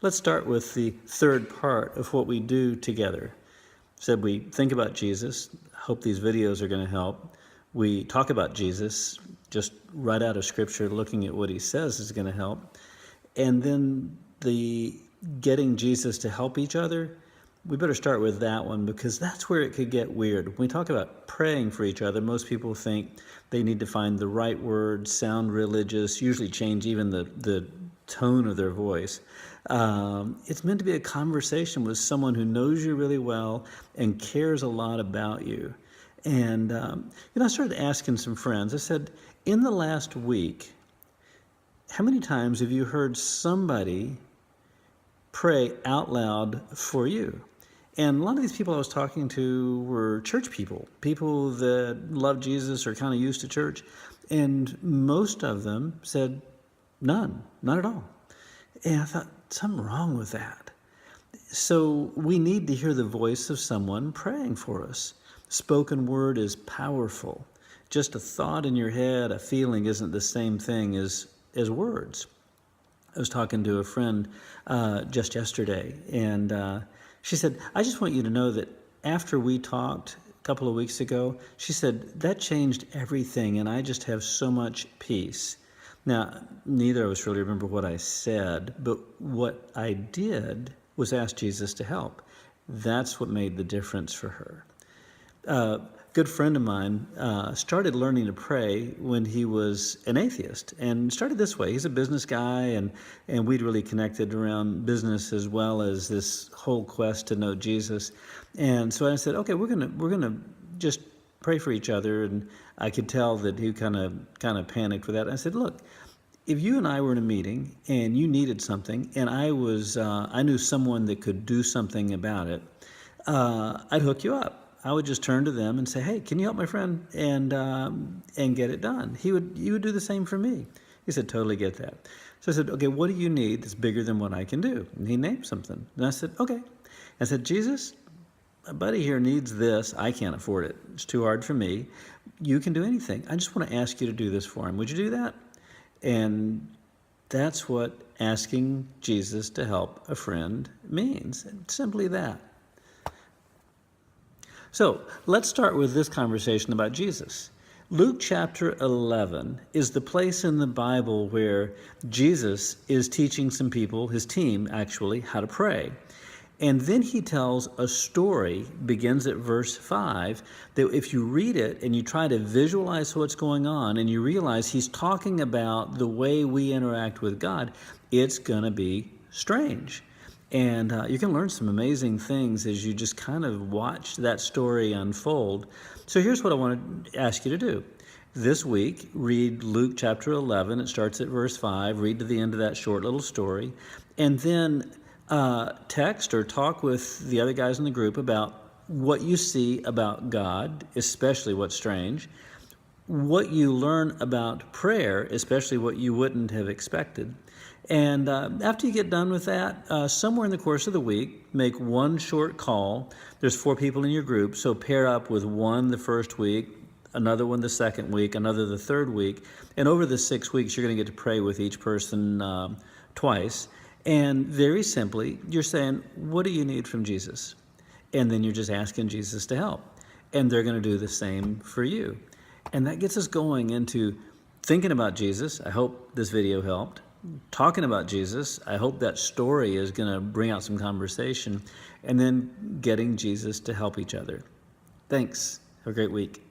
Let's start with the third part of what we do together. Said we think about Jesus. Hope these videos are going to help. We talk about Jesus, just right out of Scripture, looking at what he says is going to help. And then the getting Jesus to help each other, we better start with that one because that's where it could get weird. When we talk about praying for each other, most people think they need to find the right words, sound religious, usually change even the tone of their voice. It's meant to be a conversation with someone who knows you really well and cares a lot about you. And I started asking some friends. I said, in the last week, how many times have you heard somebody pray out loud for you? And a lot of these people I was talking to were church people that love Jesus or kind of used to church. And most of them said, none, not at all. And I thought, something wrong with that. So we need to hear the voice of someone praying for us. Spoken word is powerful. Just a thought in your head, a feeling isn't the same thing as words. I was talking to a friend just yesterday, and she said, I just want you to know that after we talked a couple of weeks ago, she said, that changed everything, and I just have so much peace. Now, neither of us really remember what I said, but what I did was ask Jesus to help. That's what made the difference for her. A good friend of mine started learning to pray when he was an atheist, and started this way. He's a business guy, and we'd really connected around business as well as this whole quest to know Jesus. And so I said, okay, we're gonna just pray for each other. And I could tell that he kind of panicked with that. I said, look, if you and I were in a meeting and you needed something, and I knew someone that could do something about it, I'd hook you up. I would just turn to them and say, hey, can you help my friend and get it done? You would do the same for me. He said, totally get that. So I said, okay, what do you need that's bigger than what I can do? And he named something. And I said, okay. I said, Jesus, my buddy here needs this. I can't afford it. It's too hard for me. You can do anything. I just want to ask you to do this for him. Would you do that? And that's what asking Jesus to help a friend means. Simply that. So let's start with this conversation about Jesus. Luke chapter 11 is the place in the Bible where Jesus is teaching some people, his team actually, how to pray. And then he tells a story, begins at verse 5, that if you read it and you try to visualize what's going on and you realize he's talking about the way we interact with God, it's going to be strange. And you can learn some amazing things as you just kind of watch that story unfold. So here's what I want to ask you to do. This week, read Luke chapter 11. It starts at verse 5. Read to the end of that short little story. And then text or talk with the other guys in the group about what you see about God, especially what's strange, what you learn about prayer, especially what you wouldn't have expected. And after you get done with that, somewhere in the course of the week, make one short call. There's 4 people in your group, so pair up with one the first week, another one the second week, another the third week. And over the 6 weeks, you're going to get to pray with each person twice. And very simply, you're saying, what do you need from Jesus? And then you're just asking Jesus to help. And they're going to do the same for you. And that gets us going into thinking about Jesus. I hope this video helped. Talking about Jesus. I hope that story is going to bring out some conversation. And then getting Jesus to help each other. Thanks. Have a great week.